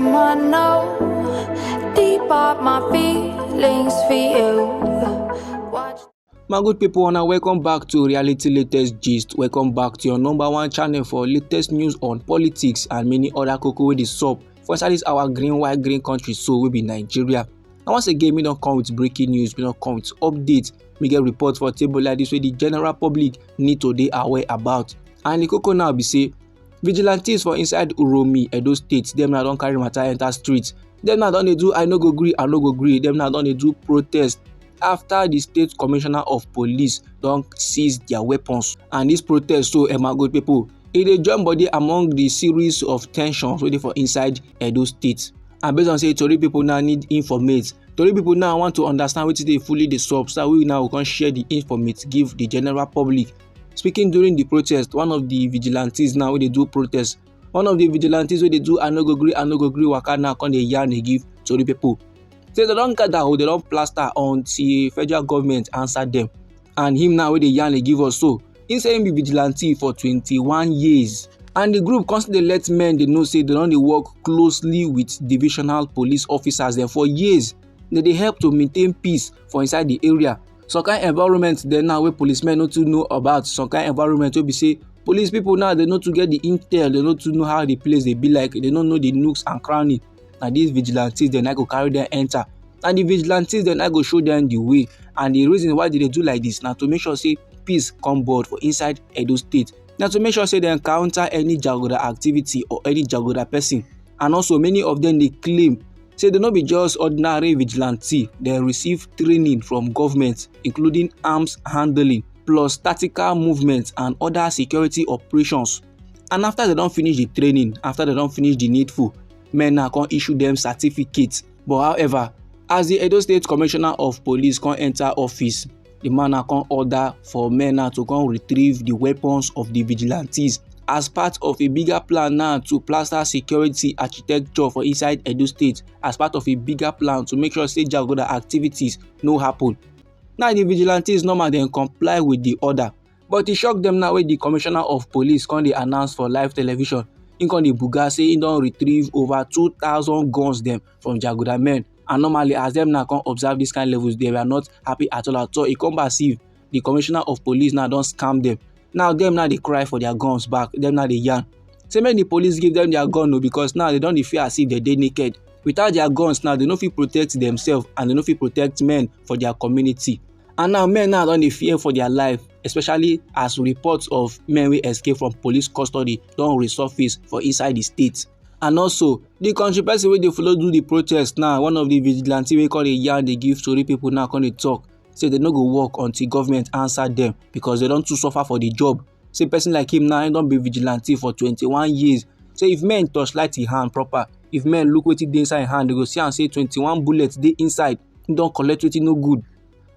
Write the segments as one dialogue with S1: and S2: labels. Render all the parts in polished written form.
S1: I know deep up my feelings for you. Watch.
S2: My good people, and welcome back to Reality Latest Gist. Welcome back to your #1 channel for latest news on politics and many other cocoa wey dey sup for inside this our green country, so we be Nigeria. And once again, we don't come with breaking news, we don't come with updates. We get reports for table like this wey the general public need to dey aware about. And the cocoa now be say vigilantes for inside Uromi, Edo State, them now don't carry matter enter streets. Them now don't dey do I no go gree, I no go gree. Them now don't dey do protest after the state commissioner of police don seize their weapons. And this protest, so my good people, e dey join body among the series of tensions wey dey for inside Edo State. And based on say tori people now need informate, tori people now want to understand wetin dey fully dey sup, so we now can share the informate give the general public. Speaking during the protest, one of the vigilantes now wey dey do protest, one of the vigilantes wey dey do I no go gree waka now come dey yarn dey give tori people. Say they don't gather or they don't plaster until federal government answer them. And him now wey dey yarn dey give us, so he say him be vigilante for 21 years. And the group constantly let men they know say they don't dey work closely with divisional police officers them for years. They help to maintain peace for inside the area. Some kind environment there now where policemen not to know about, some kind environment wey be say police people now they know to get the intel, they know to know how the place they be like, they don't know the nooks and cranny. And these vigilantes then I go carry them enter. And the vigilantes then I go show them the way. And the reason why they do like this now to make sure say peace come board for inside Edo State. Now to make sure say they encounter any jagoda activity or any jagoda person. And also many of them they claim say they not be just ordinary vigilante. They receive training from government, including arms handling, plus tactical movements and other security operations. And after they don't finish the training, after they don't finish the needful, men now can issue them certificates. But however, as the Edo State Commissioner of Police can enter office, the man now can order for men now to come retrieve the weapons of the vigilantes as part of a bigger plan now to plaster security architecture for inside Edo State, as part of a bigger plan to make sure say jagoda activities no happen. Now the vigilantes normal then comply with the order, but it shocked them now when the Commissioner of Police can they announce for live television. In can the buga say he don't retrieve over 2,000 guns them from jagoda men. And normally as them now can observe this kind of levels, they were not happy at all. So it come perceive the Commissioner of Police now don't scam them. Now them now they cry for their guns back. Them now they yarn. Say when the police give them their gun, no, because now they don't fear as if they naked. Without their guns now they no fit protect themselves and they no fit protect men for their community. And now men now don't fear for their life, especially as reports of men who escape from police custody don't resurface for inside the state. And also the country person wey dey follow do the protest now, one of the vigilantes wey call the yarn they give story people now come dey talk. Say they no go work until government answer them because they don't too suffer for the job. Say person like him now he don't be vigilante for 21 years. Say if men touch light in hand proper, if men look wetin dey inside hand, they go see and say 21 bullets dey inside. He don't collect wetin no good.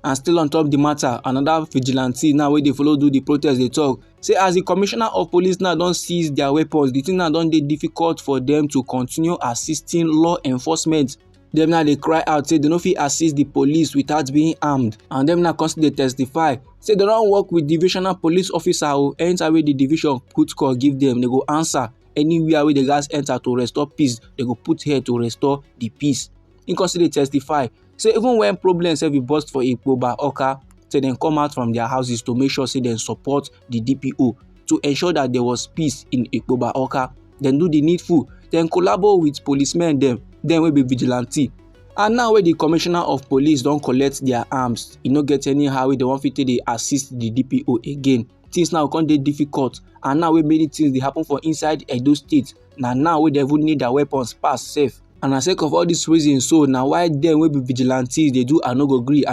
S2: And still on top the matter, another vigilante now wey dey follow do the protest they talk. Say as the Commissioner of Police now don't seize their weapons, the thing now don't dey difficult for them to continue assisting law enforcement. Them now they cry out say they no fit assist the police without being armed. And them now constantly testify say they don't work with divisional police officer or enter where the division put call give them, they go answer anywhere where the guys enter to restore peace, they go put here to restore the peace. In constantly testify say even when problems have been burst for Ikpoba Oka, say they come out from their houses to make sure say they support the DPO to ensure that there was peace in Ikpoba Oka. Then do the needful, then collaborate with policemen them will be vigilante. And now where the Commissioner of Police don't collect their arms, you no get anyhow they want fit they assist the DPO again. Things now can't be difficult, and now where many things they happen for inside Edo State. Now where they would need their weapons pass safe. And as sake of all these reasons, so now why them will be vigilantes they do I no go gree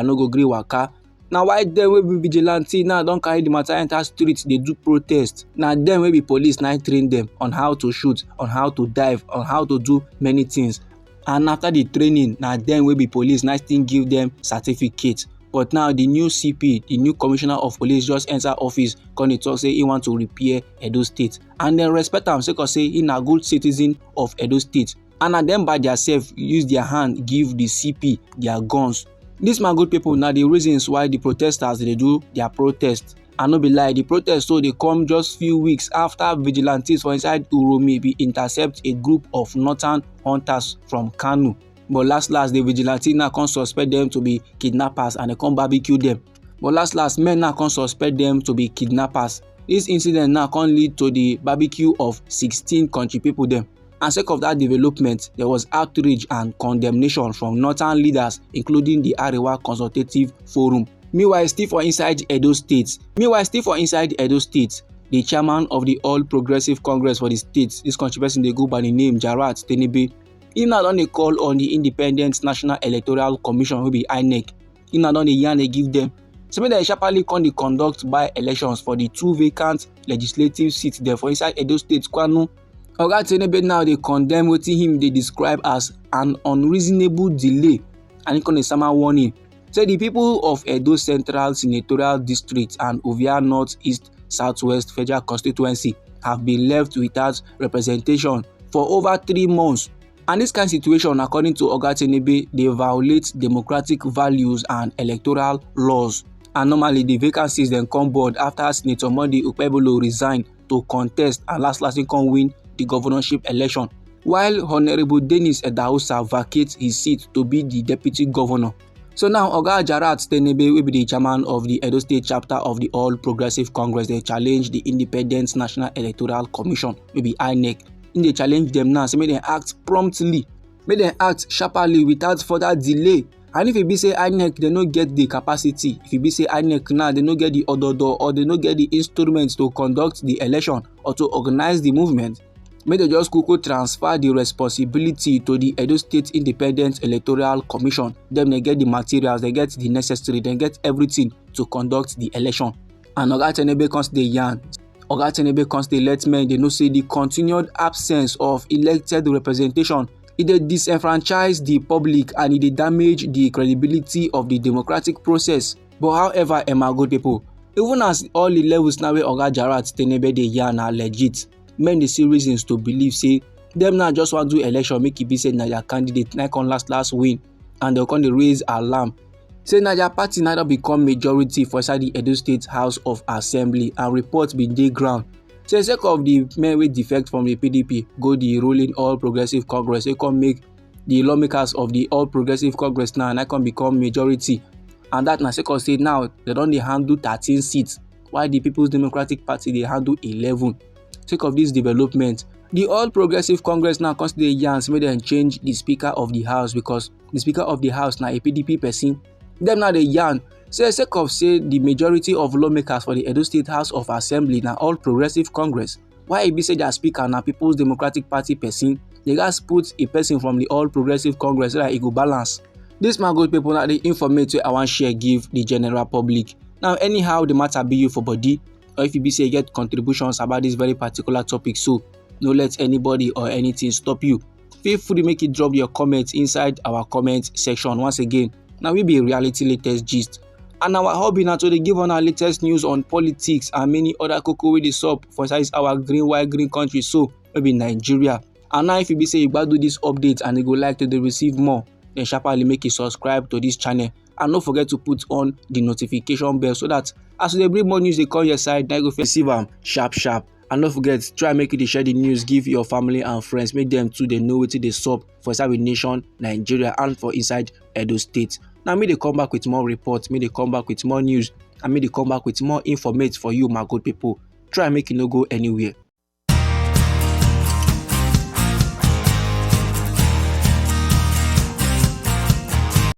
S2: waka. Now why them will be vigilante now don't carry the matter enter streets, they do protest. Now them will be police now train them on how to shoot, on how to dive, on how to do many things. And after the training, now them will be police now still give them certificates. But now the new CP, the new Commissioner of Police just enter office, come talk say he want to repair Edo State. And then respect him because say he a good citizen of Edo State. And na them by themselves use their hand give the CP their guns. This my good people now the reasons why the protesters they do their protest. And no be lie, the protest so dey come just few weeks after vigilantes for inside Uromi bin intercept a group of northern hunters from Kano. But last the vigilante now come suspect them to be kidnappers and they come barbecue them. But last men now come suspect them to be kidnappers. This incident now come lead to the barbecue of 16 country people dem. And sake of that development, there was outrage and condemnation from northern leaders, including the Arewa Consultative Forum. Meanwhile, still for inside Edo State, the chairman of the All Progressive Congress for the state, this country person dey go by the name PR0T3ST, he now don dey call on the Independent National Electoral Commission wey be INEC. He now don dey yarn dey give them so make dem sharply come dey conduct by-elections for the 2 vacant legislative seats there for inside Edo State, Kwanu. Oga Tinubu now dey condemn wetin him dey describe as an unreasonable delay, and he come dey sama warning say the people of Edo Central Senatorial District and Ovia North East Southwest Federal Constituency have been left without representation for over 3 months. And this kind of situation, according to Oga Tinubu, dey violate democratic values and electoral laws. And normally the vacancies then come board after Senator Monday Okpebholo resigned to contest and last he come win the governorship election, while Honorable Dennis Edaosa vacates his seat to be the deputy governor. So now Oga PR0T3ST will be the chairman of the Edo State chapter of the All Progressive Congress. They challenge the Independent National Electoral Commission, maybe INEC. They challenge them now, so make them act promptly, make them act sharply without further delay. And if it be say INEC they no get the capacity, if it be say INEC now they no get the ododo or they no get the instruments to conduct the election or to organize the movement, may they just quickly transfer the responsibility to the Edo State Independent Electoral Commission. Them they get the materials, they get the necessary, they get everything to conduct the election. And Oga Tinubu comes the yarn. Oga Tinubu comes the let men they know say the continued absence of elected representation, it dey disenfranchise the public and it dey damage the credibility of the democratic process. But however, my good people, even as all the levels now where Oga PR0T3ST dey yarn are legit, men dey see reasons to believe say them now just want to do election make it be say na their candidate na come last win, and they'll come dey raise alarm say na their party now don become majority for inside the Edo State House of Assembly, and reports bin dey ground say sake of the men wey defect from the PDP go the ruling All Progressive Congress, they come make the lawmakers of the All Progressive Congress now come become majority, and that na sake of say now they don dey handle 13 seats while the People's Democratic Party dey handle 11. Sake of this development, the All Progressive Congress now comes to the yarns make them change the Speaker of the House, because the Speaker of the House na a PDP person. Them now dey yarn say sake of say the majority of lawmakers for the Edo State House of Assembly na All Progressive Congress, why e be say their speaker na People's Democratic Party person, they gats put a person from the All Progressive Congress so that e go balance. This my good people na the informate wey I wan share give the general public. Now anyhow the matter be you for body, or if you be say you get contributions about this very particular topic, so no let anybody or anything stop you. Feel free to make it drop your comments inside our comment section. Once again, now we be reality latest gist, and our hobby now to dey give on our latest news on politics and many other koko wey dey sup for inside our green country, so maybe Nigeria. And now if you be say you gbadu this update and you go like to dey receive more, then sharply make you subscribe to this channel, and don't forget to put on the notification bell so that as they bring more news they call your side, now you go receive them sharp. And don't forget, try make you share the news, give your family and friends, make them too they know wetin dey sup for inside the nation Nigeria and for inside Edo State. Now may they come back with more reports, may they come back with more news, and may they come back with more information for you, my good people. Try make you no go anywhere.